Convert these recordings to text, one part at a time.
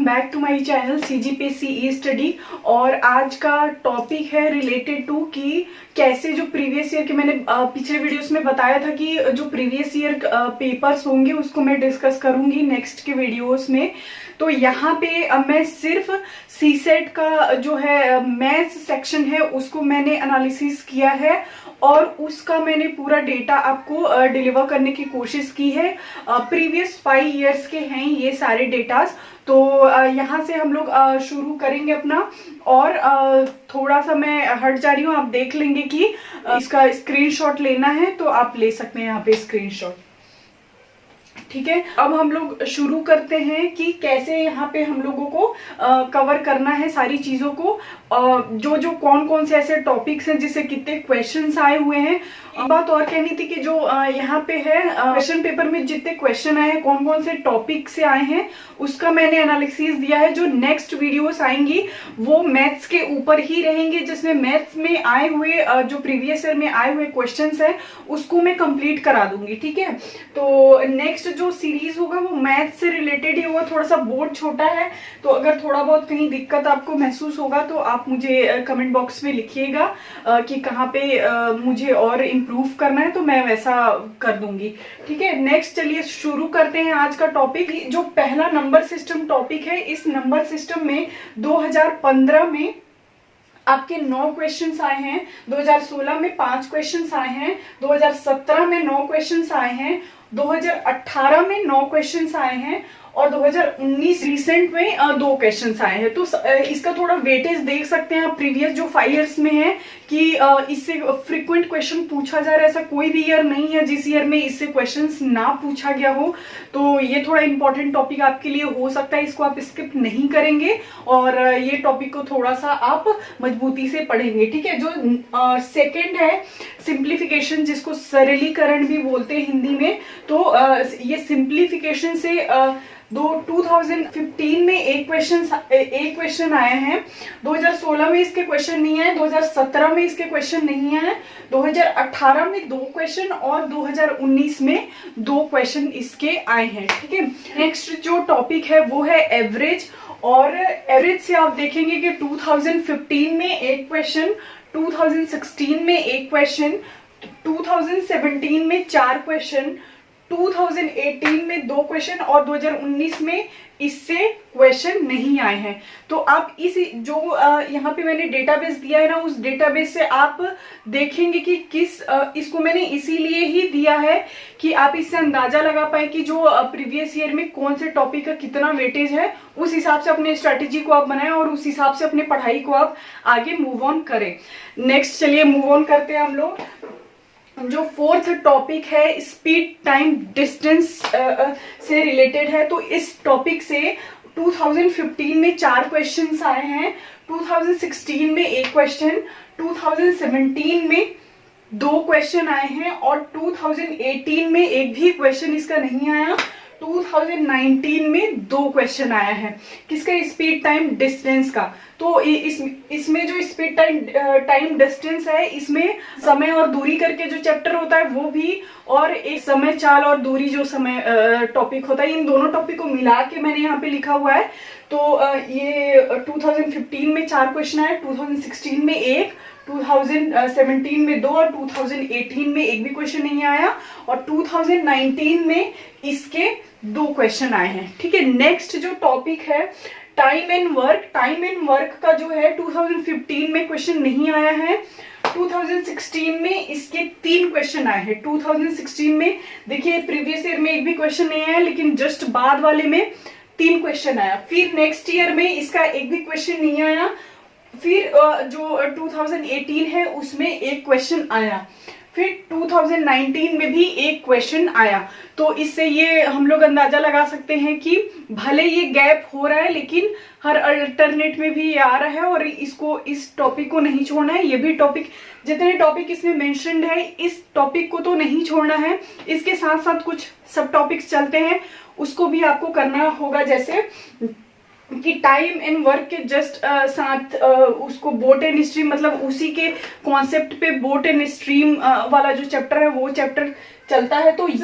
Back to my channel CGPSC study. और आज का टॉपिक है रिलेटेड टू कि कैसे जो प्रीवियस ईयर के मैंने पिछले वीडियोस में बताया था कि जो प्रीवियस ईयर पेपर्स होंगे उसको मैं डिस्कस करूंगी नेक्स्ट के वीडियोस में। तो यहाँ पे मैं सिर्फ सीसेट का जो है मैथ्स सेक्शन है उसको मैंने एनालिसिस किया है और उसका मैंने पूरा डेटा आपको डिलीवर करने की कोशिश की है। प्रीवियस 5 इयर्स के हैं ये सारे डेटास। तो यहाँ से हम लोग शुरू करेंगे अपना। और थोड़ा सा मैं हट जा रही हूँ, आप देख लेंगे कि इसका स्क्रीनशॉट लेना है तो आप ले सकते हैं यहाँ पे स्क्रीनशॉट। ठीक है, अब हम लोग शुरू करते हैं कि कैसे यहाँ पे हम लोगों को कवर करना है सारी चीजों को। जो जो कौन कौन से ऐसे टॉपिक्स हैं जिससे कितने क्वेश्चंस आए हुए हैं। एक बात और कहनी थी कि जो यहाँ पे है क्वेश्चन पेपर में जितने क्वेश्चन आए हैं कौन कौन से टॉपिक से आए हैं उसका मैंने एनालिसिस दिया है। जो नेक्स्ट वीडियोस आएंगी वो मैथ्स के ऊपर ही रहेंगे, जिसमें मैथ्स में आए हुए जो प्रीवियस ईयर में आए हुए क्वेश्चंस है उसको मैं कंप्लीट करा दूंगी। ठीक है, तो नेक्स्ट जो सीरीज होगा वो मैथ्स से रिलेटेड ही होगा। थोड़ा सा बोर्ड छोटा है तो अगर थोड़ा बहुत कहीं दिक्कत आपको महसूस होगा तो आप मुझे कमेंट बॉक्स में लिखिएगा कि कहाँ पे मुझे और इम्प्रूव करना है तो मैं वैसा कर दूंगी। ठीक है, नेक्स्ट चलिए शुरू करते हैं आज का टॉपिक। जो पहला नंबर सिस्टम टॉपिक है, इस नंबर सिस्टम में 2015 में आपके 9 क्वेश्चंस आए हैं, 2016 में 5 क्वेश्चंस आए हैं, 2017 में 9 क्वेश्चंस आए हैं, 2018 में 9 क्वेश्चंस आए हैं और 2019 रिसेंट में 2 क्वेश्चंस आए हैं। तो इसका थोड़ा वेटेज देख सकते हैं आप प्रीवियस जो 5 इयर्स में है कि इससे फ्रीक्वेंट क्वेश्चन पूछा जा रहा है। ऐसा कोई भी ईयर नहीं है जिस ईयर में इससे क्वेश्चंस ना पूछा गया हो। तो ये थोड़ा इंपॉर्टेंट टॉपिक आपके लिए हो सकता है, इसको आप स्किप नहीं करेंगे और ये टॉपिक को थोड़ा सा आप मजबूती से पढ़ेंगे। ठीक है, जो सेकेंड है सिंप्लीफिकेशन, जिसको सरलीकरण भी बोलते हैं हिंदी में। तो ये सिंप्लीफिकेशन से 2015 में एक क्वेश्चन आए हैं, 2016 में इसके क्वेश्चन नहीं आए, 2017 में इसके क्वेश्चन नहीं आए, 2018 में 2 क्वेश्चन और 2019 में 2 क्वेश्चन इसके आए हैं। ठीक है, नेक्स्ट जो टॉपिक है वो है एवरेज। और एवरेज से आप देखेंगे कि 2015 में एक क्वेश्चन, 2016 में एक क्वेश्चन, 2017 में 4 क्वेश्चन, 2018 में 2 क्वेश्चन और 2019 में इससे क्वेश्चन नहीं आए हैं। तो आप इस जो यहाँ पे मैंने डेटाबेस दिया है ना, उस डेटाबेस से आप देखेंगे कि इसको मैंने इसीलिए ही दिया है कि आप इससे अंदाजा लगा पाए कि जो प्रीवियस ईयर में कौन से टॉपिक का कितना वेटेज है। उस हिसाब से अपने स्ट्रेटेजी को आप बनाएं और उस हिसाब से अपने पढ़ाई को आप आगे मूव ऑन करें। नेक्स्ट चलिए मूव ऑन करते हैं हम लोग। जो फोर्थ टॉपिक है स्पीड टाइम डिस्टेंस से रिलेटेड है। तो इस टॉपिक से 2015 में 4 क्वेश्चंस आए हैं, 2016 में 1 क्वेश्चन, 2017 में 2 क्वेश्चन आए हैं और 2018 में एक भी क्वेश्चन इसका नहीं आया, 2019 में 2 क्वेश्चन आया है। किसका? स्पीड टाइम डिस्टेंस का। तो इसमें जो स्पीड टाइम डिस्टेंस है इसमें समय और दूरी करके जो चैप्टर होता है वो भी, और एक समय चाल और दूरी जो समय टॉपिक होता है, इन दोनों टॉपिक को मिला के मैंने यहाँ पे लिखा हुआ है। तो ये 2015 में 4 क्वेश्चन आए, 2016 में 1, 2017 में 2 और 2018 में एक भी क्वेश्चन नहीं आया और 2019 में इसके 2 क्वेश्चन आए हैं। ठीक है, नेक्स्ट जो टॉपिक है time and work. Time and work का जो है 2015 में क्वेश्चन नहीं आया है, 2016 में इसके 3 क्वेश्चन आए हैं। 2016 में देखिए प्रीवियस ईयर में एक भी क्वेश्चन नहीं आया, लेकिन जस्ट बाद वाले में 3 क्वेश्चन आया। फिर नेक्स्ट ईयर में इसका एक भी क्वेश्चन नहीं आया। फिर जो 2018 है उसमें 1 क्वेश्चन आया, फिर 2019 में भी 1 क्वेश्चन आया। तो इससे ये हम लोग अंदाजा लगा सकते हैं कि भले ये गैप हो रहा है लेकिन हर अल्टरनेट में भी ये आ रहा है और इसको, इस टॉपिक को नहीं छोड़ना है। ये भी टॉपिक, जितने टॉपिक इसमें मेंशन्ड है इस टॉपिक को तो नहीं छोड़ना है। इसके साथ साथ कुछ सब टॉपिक्स चलते हैं उसको भी आपको करना होगा, जैसे कि टाइम एंड वर्क के जस्ट साथ उसको बोट एंड स्ट्रीम, मतलब उसी के कॉन्सेप्ट पे बोट एंड स्ट्रीम वाला जो चैप्टर है वो चैप्टर चलता है तो इस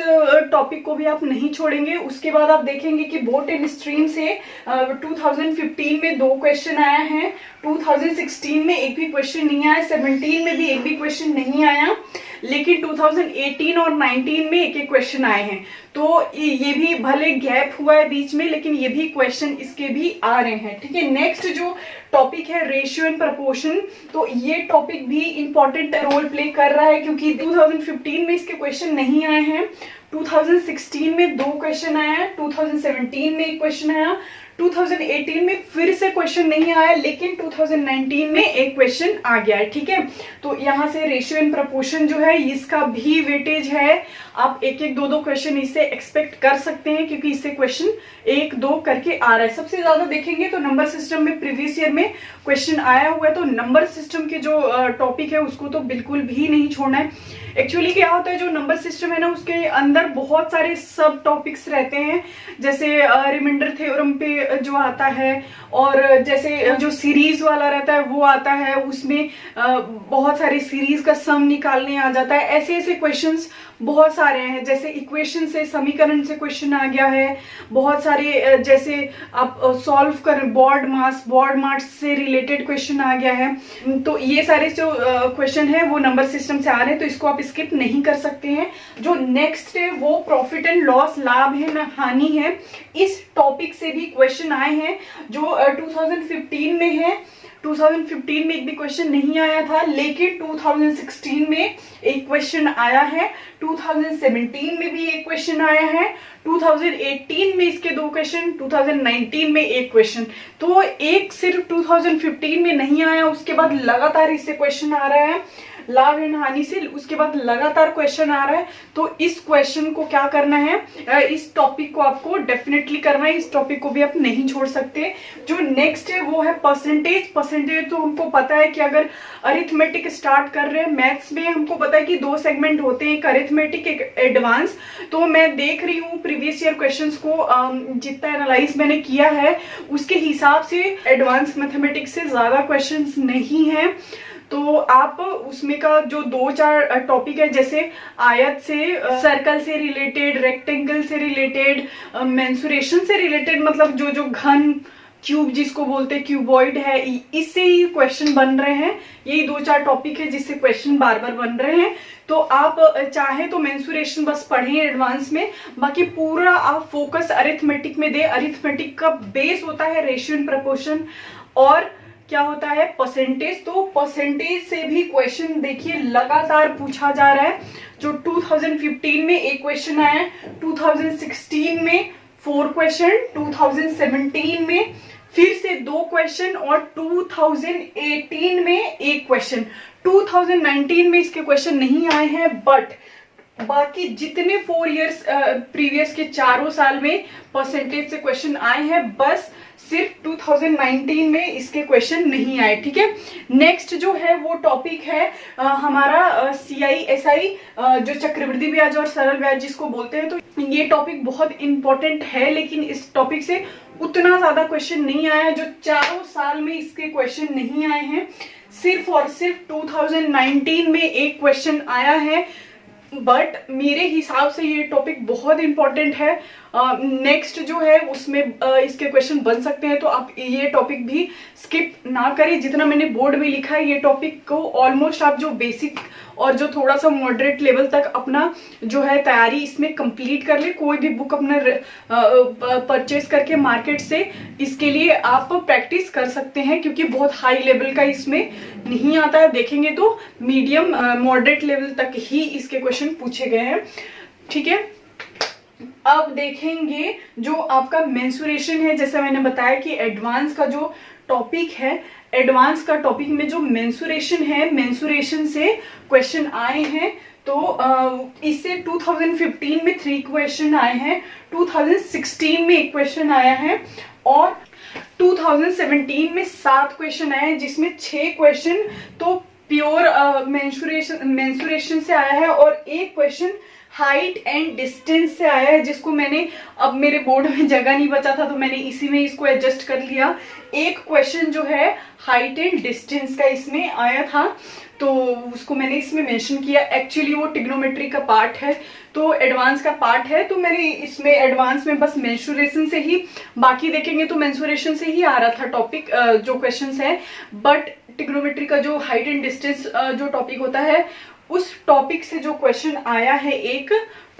टॉपिक को भी आप नहीं छोड़ेंगे। उसके बाद आप देखेंगे कि बोट एंड स्ट्रीम से 2015 में 2 क्वेश्चन आया है, 2016 में एक भी क्वेश्चन नहीं आया, 17 में भी एक भी क्वेश्चन नहीं आया, लेकिन 2018 और 19 में एक एक क्वेश्चन आए हैं। तो ये भी भले गैप हुआ है बीच में, लेकिन ये भी क्वेश्चन इसके भी आ रहे हैं। ठीक है, नेक्स्ट जो टॉपिक है रेशियो एंड प्रपोर्शन, तो ये टॉपिक भी इंपॉर्टेंट रोल प्ले कर रहा है, क्योंकि 2015 में इसके क्वेश्चन नहीं आए हैं, 2016 में 2 क्वेश्चन आया है, 2017 में एक क्वेश्चन आया, 2018 में फिर से क्वेश्चन नहीं आया, लेकिन 2019 में एक क्वेश्चन आ गया है। ठीक है, तो यहाँ से रेशियो एंड प्रपोर्शन जो है इसका भी वेटेज है, आप एक एक 2-2 क्वेश्चन इससे एक्सपेक्ट कर सकते हैं, क्योंकि इससे क्वेश्चन 1-2 करके आ रहा है। सबसे ज्यादा देखेंगे तो नंबर सिस्टम में प्रीवियस ईयर में क्वेश्चन आया हुआ है, तो नंबर सिस्टम के जो टॉपिक है उसको तो बिल्कुल भी नहीं छोड़ना है। एक्चुअली क्या होता है, जो नंबर सिस्टम है ना उसके अंदर बहुत सारे सब टॉपिक्स रहते हैं, जैसे रिमाइंडर थ्योरम पे जो आता है, और जैसे जो सीरीज वाला रहता है वो आता है, उसमें बहुत सारे सीरीज का सम निकालने आ जाता है। ऐसे ऐसे क्वेश्चंस बहुत सारे हैं, जैसे इक्वेशन से, समीकरण से क्वेश्चन आ गया है, बहुत सारे जैसे आप सॉल्व कर बोर्ड मास से रिलेटेड क्वेश्चन आ गया है। तो ये सारे जो क्वेश्चन है वो नंबर सिस्टम से आ रहे हैं, तो इसको आप स्किप नहीं कर सकते हैं। जो नेक्स्ट है वो प्रॉफिट एंड लॉस, लाभ है ना हानि है, इस टॉपिक से भी क्वेश्चन आए हैं, जो 2015 में है। 2015 में एक भी क्वेश्चन नहीं आया था, लेकिन 2016 में एक क्वेश्चन आया है, 2017 में भी एक क्वेश्चन आया है, 2018 में इसके 2 क्वेश्चन, 2019 में एक क्वेश्चन। तो एक सिर्फ 2015 में नहीं आया, उसके बाद लगातार इससे क्वेश्चन आ रहा है, लाभ एंड हानि से, उसके बाद लगातार क्वेश्चन आ रहा है। तो इस क्वेश्चन को क्या करना है, इस टॉपिक को आपको डेफिनेटली करना है, इस टॉपिक को भी आप नहीं छोड़ सकते। जो नेक्स्ट है वो है परसेंटेज। तो हमको पता है कि अगर अरिथमेटिक स्टार्ट कर रहे हैं, मैथ्स में हमको पता है कि 2 सेगमेंट होते हैं, एक अरिथमेटिक एक एडवांस। तो मैं देख रही हूँ प्रीवियस ईयर क्वेश्चंस को, जितना एनालाइज मैंने किया है उसके हिसाब से एडवांस मैथमेटिक्स से ज्यादा क्वेश्चंस नहीं है। तो आप उसमें का जो 2-4 टॉपिक है, जैसे आयत से, सर्कल से रिलेटेड, रेक्टेंगल से रिलेटेड, मेंसुरेशन से रिलेटेड, मतलब जो जो घन, क्यूब जिसको बोलते हैं, क्यूबॉइड है, इससे ही क्वेश्चन बन रहे हैं। यही 2-4 टॉपिक है जिससे क्वेश्चन बार बार बन रहे हैं। तो आप चाहे तो मेंसुरेशन बस पढ़ें एडवांस में, बाकी पूरा आप फोकस अरिथमेटिक में दे। अरिथमेटिक का बेस होता है रेशियो एंड प्रपोर्शन, और क्या होता है परसेंटेज। तो परसेंटेज से भी क्वेश्चन देखिए लगातार पूछा जा रहा है। जो 2015 में एक क्वेश्चन आया, 2016 में 4 क्वेश्चन, 2017 में फिर से 2 क्वेश्चन, और 2018 में एक क्वेश्चन। 2019 में इसके क्वेश्चन नहीं आए हैं, बट बाकी जितने 4 इयर्स प्रीवियस के 4 साल में परसेंटेज से क्वेश्चन आए हैं, बस सिर्फ 2019 में इसके क्वेश्चन नहीं आए। ठीक है, नेक्स्ट जो है वो टॉपिक है हमारा CISI, जो चक्रवृद्धि ब्याज और सरल ब्याज जिसको बोलते हैं। तो ये टॉपिक बहुत इंपॉर्टेंट है, लेकिन इस टॉपिक से उतना ज्यादा क्वेश्चन नहीं आया है। जो 4 साल में इसके क्वेश्चन नहीं आए हैं, सिर्फ और सिर्फ 2019 में एक क्वेश्चन आया है। बट मेरे हिसाब से ये टॉपिक बहुत इंपॉर्टेंट है। नेक्स्ट जो है उसमें इसके क्वेश्चन बन सकते हैं, तो आप ये टॉपिक भी स्किप ना करें। जितना मैंने बोर्ड में लिखा है, ये टॉपिक को ऑलमोस्ट आप जो बेसिक और जो थोड़ा सा मॉडरेट लेवल तक अपना जो है तैयारी इसमें कंप्लीट कर ले। कोई भी बुक अपना परचेज करके मार्केट से इसके लिए आप प्रैक्टिस कर सकते हैं, क्योंकि बहुत हाई लेवल का इसमें नहीं आता है। देखेंगे तो मीडियम मॉडरेट लेवल तक ही इसके क्वेश्चन पूछे गए हैं। ठीक है, अब देखेंगे जो आपका मेंसुरेशन है। जैसे मैंने बताया कि एडवांस का जो टॉपिक है, एडवांस का टॉपिक में जो मेंसुरेशन है, मेंसुरेशन से क्वेश्चन आए हैं। तो इससे 2015 में 3 क्वेश्चन आए हैं, 2016 में एक क्वेश्चन आया है, और 2017 में 7 क्वेश्चन आए हैं, जिसमें 6 क्वेश्चन तो प्योर मेंसुरेशन से आया है, और एक क्वेश्चन हाइट एंड डिस्टेंस से आया है, जिसको मैंने, अब मेरे बोर्ड में जगह नहीं बचा था तो मैंने इसी में इसको एडजस्ट कर लिया। एक क्वेश्चन जो है हाइट एंड डिस्टेंस का इसमें आया था। तो उसको मैंने इसमें मेंशन किया। एक्चुअली वो ट्रिग्नोमेट्री का पार्ट है, तो एडवांस का पार्ट है, तो मैंने इसमें एडवांस में बस मेंसुरेशन से ही, बाकी देखेंगे तो मेंसुरेशन से ही आ रहा था टॉपिक जो क्वेश्चंस है, बट ट्रिग्नोमेट्री का जो हाइट एंड डिस्टेंस जो टॉपिक होता है उस टॉपिक से जो क्वेश्चन आया है एक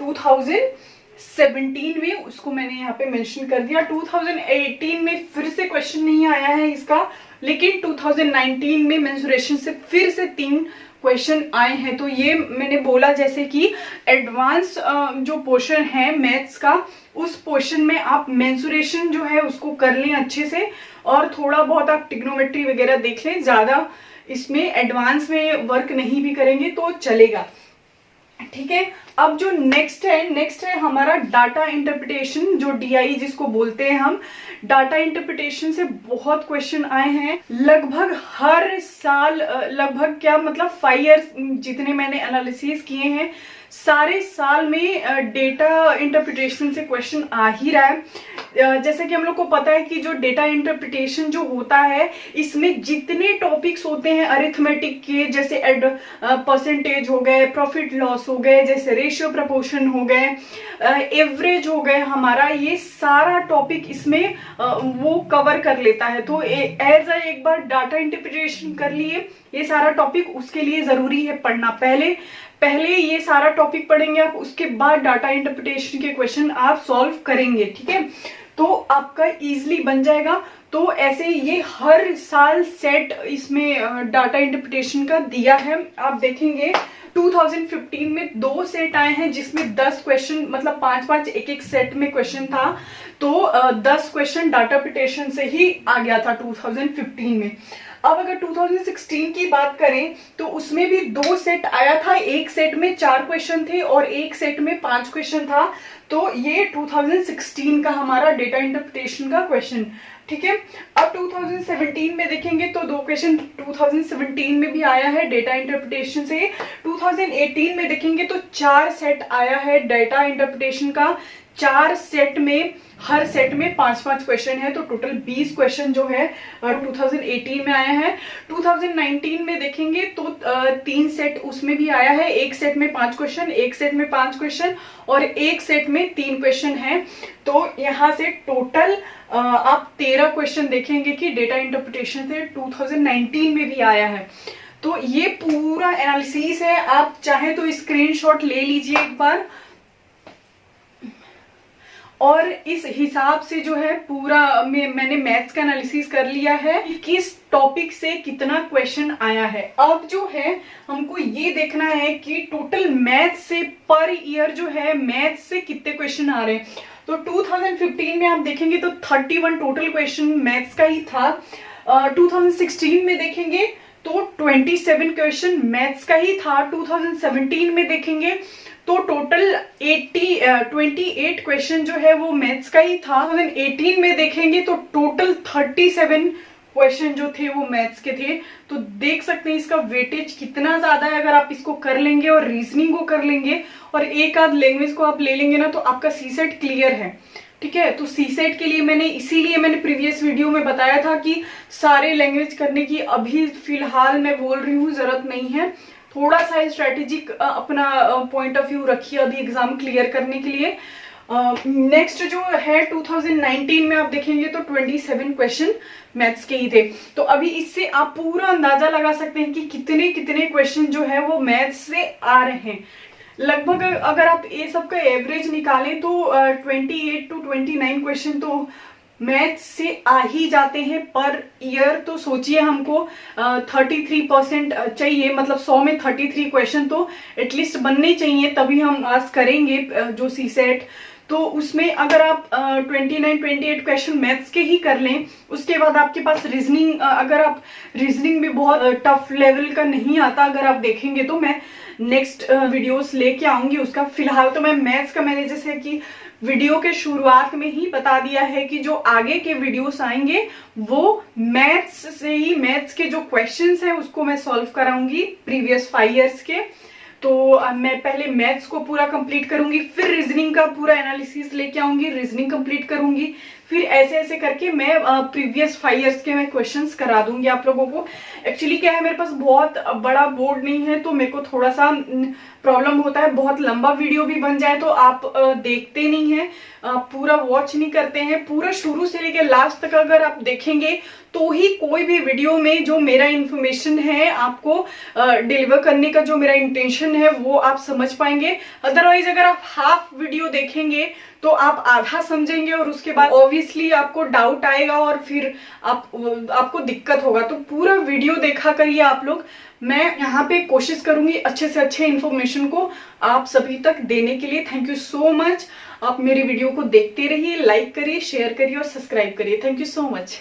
2017 में, उसको मैंने यहाँ पे मेंशन कर दिया। 2018 में फिर से क्वेश्चन नहीं आया है इसका, लेकिन 2019 में मेंसुरेशन से फिर से 3 क्वेश्चन आए हैं। तो ये मैंने बोला जैसे कि एडवांस जो पोर्शन है मैथ्स का, उस पोर्शन में आप मेंसुरेशन जो है उसको कर लें अच्छे से, और थोड़ा बहुत आप ट्रिग्नोमेट्री वगैरह देख लें, ज्यादा इसमें एडवांस में वर्क नहीं भी करेंगे तो चलेगा, ठीक है। अब जो नेक्स्ट है हमारा डाटा इंटरप्रिटेशन, जो डीआई जिसको बोलते हैं हम। डाटा इंटरप्रिटेशन से बहुत क्वेश्चन आए हैं लगभग हर साल, लगभग क्या मतलब 5 ईयर्स जितने मैंने एनालिसिस किए हैं, सारे साल में डेटा इंटरप्रिटेशन से क्वेश्चन आ ही रहा है। जैसे कि हम लोग को पता है कि जो डेटा इंटरप्रिटेशन जो होता है, इसमें जितने टॉपिक्स होते हैं अरिथमेटिक के, जैसे परसेंटेज हो गए, प्रॉफिट लॉस हो गए, जैसे रेशियो प्रपोर्शन हो गए, एवरेज हो गए, हमारा ये सारा टॉपिक इसमें वो कवर कर लेता है। तो एज एक बार डाटा इंटरप्रिटेशन कर लिए, ये सारा टॉपिक उसके लिए जरूरी है पढ़ना। पहले ये सारा टॉपिक पढ़ेंगे आप, उसके बाद डाटा इंटरप्रिटेशन के क्वेश्चन आप सॉल्व करेंगे, ठीक है, तो आपका इजीली बन जाएगा। तो ऐसे ये हर साल सेट इसमें डाटा इंटरप्रिटेशन का दिया है। आप देखेंगे 2015 में 2 सेट आए हैं जिसमें 10 क्वेश्चन, मतलब 5-5 एक सेट में क्वेश्चन था, तो 10 क्वेश्चन डाटा इंटरप्रिटेशन से ही आ गया था 2015 में। अब अगर 2016 की बात करें तो उसमें भी 2 सेट आया था, एक सेट में 4 क्वेश्चन थे और एक सेट में 5 क्वेश्चन था। तो ये 2016 का हमारा डेटा इंटरप्रिटेशन का क्वेश्चन, ठीक है। अब 2017 में देखेंगे तो 2 क्वेश्चन 2017 में भी आया है डेटा इंटरप्रिटेशन से। 2018 में देखेंगे तो 4 सेट आया है डेटा इंटरप्रिटेशन का, 4 सेट में, हर सेट में 5-5 क्वेश्चन है, तो टोटल 20 क्वेश्चन जो है 2018 में आया है। 2019 में देखेंगे तो 3 सेट उसमें भी आया है, एक सेट में 5 क्वेश्चन, एक सेट में 5 क्वेश्चन और एक सेट में 3 क्वेश्चन है। तो यहाँ से टोटल आप 13 क्वेश्चन देखेंगे कि डेटा इंटरप्रिटेशन से 2019 में भी आया है। तो ये पूरा एनालिसिस है, आप चाहे तो स्क्रीनशॉट ले लीजिए एक बार, और इस हिसाब से जो है पूरा मैंने मैथ्स का एनालिसिस कर लिया है कि किस टॉपिक से कितना क्वेश्चन आया है। अब जो है हमको ये देखना है कि टोटल मैथ्स से पर ईयर जो है मैथ्स से कितने क्वेश्चन आ रहे हैं। तो 2015 में आप देखेंगे तो 31 टोटल क्वेश्चन मैथ्स का ही था। 2016 में देखेंगे तो 27 क्वेश्चन मैथ्स का ही था। 2017 में देखेंगे तो टोटल 28 क्वेश्चन जो है वो मैथ्स का ही था। 2018 में देखेंगे तो टोटल 37 क्वेश्चन जो थे वो मैथ्स के थे। तो देख सकते हैं इसका वेटेज कितना ज्यादा है। अगर आप इसको कर लेंगे और रीजनिंग को कर लेंगे और एक आध लैंग्वेज को आप ले लेंगे ना, तो आपका सीसेट क्लियर है, ठीक है। तो सीसेट के लिए इसीलिए मैंने प्रीवियस वीडियो में बताया था कि सारे लैंग्वेज करने की अभी फिलहाल मैं बोल रही हूँ जरूरत नहीं है। थोड़ा सा स्ट्रेटेजिक अपना पॉइंट ऑफ व्यू रखिए अभी एग्जाम क्लियर करने के लिए। नेक्स्ट जो है 2019 में आप देखेंगे तो 27 क्वेश्चन मैथ्स के ही थे। तो अभी इससे आप पूरा अंदाजा लगा सकते हैं कि कितने कितने क्वेश्चन जो है वो मैथ्स से आ रहे हैं। लगभग अगर आप ये सब का एवरेज निकालें तो 28 to 29 क्वेश्चन तो मैथ्स से आ ही जाते हैं पर ईयर। तो सोचिए हमको 33% चाहिए, मतलब 100 में 33 क्वेश्चन तो एटलीस्ट बनने चाहिए, तभी हम आज करेंगे जो सीसेट। तो उसमें अगर आप 29-28 क्वेश्चन मैथ्स के ही कर लें, उसके बाद आपके पास रीजनिंग, अगर आप रीजनिंग भी बहुत टफ लेवल का नहीं आता, अगर आप देखेंगे तो मैं नेक्स्ट वीडियोस लेके आऊंगी उसका। फिलहाल तो मैं मैथ्स का मैंने जैसे कि वीडियो के शुरुआत में ही बता दिया है कि जो आगे के वीडियोस आएंगे वो मैथ्स से ही, मैथ्स के जो क्वेश्चंस हैं उसको मैं सॉल्व कराऊंगी प्रीवियस 5 इयर्स के। तो मैं पहले मैथ्स को पूरा कंप्लीट करूंगी, फिर रीजनिंग का पूरा एनालिसिस लेके आऊंगी, रीजनिंग कंप्लीट करूंगी, फिर ऐसे ऐसे करके मैं प्रीवियस 5 ईयर्स के मैं क्वेश्चंस करा दूंगी आप लोगों को। एक्चुअली क्या है, मेरे पास बहुत बड़ा बोर्ड नहीं है, तो मेरे को थोड़ा सा प्रॉब्लम होता है, बहुत लंबा वीडियो भी बन जाए तो आप देखते नहीं हैं, पूरा वॉच नहीं करते हैं। पूरा शुरू से लेकर लास्ट तक अगर आप देखेंगे तो ही कोई भी वीडियो में जो मेरा इंफॉर्मेशन है आपको डिलीवर करने का जो मेरा इंटेंशन है वो आप समझ पाएंगे। अदरवाइज अगर आप हाफ वीडियो देखेंगे तो आप आधा समझेंगे और उसके बाद ऑब्वियसली आपको डाउट आएगा और फिर आपको दिक्कत होगा। तो पूरा वीडियो देखा करिए आप लोग। मैं यहाँ पे कोशिश करूंगी अच्छे से अच्छे इंफॉर्मेशन को आप सभी तक देने के लिए। Thank you so much. आप मेरी वीडियो को देखते रहिए, लाइक करिए, शेयर करिए और सब्सक्राइब करिए। Thank you so much.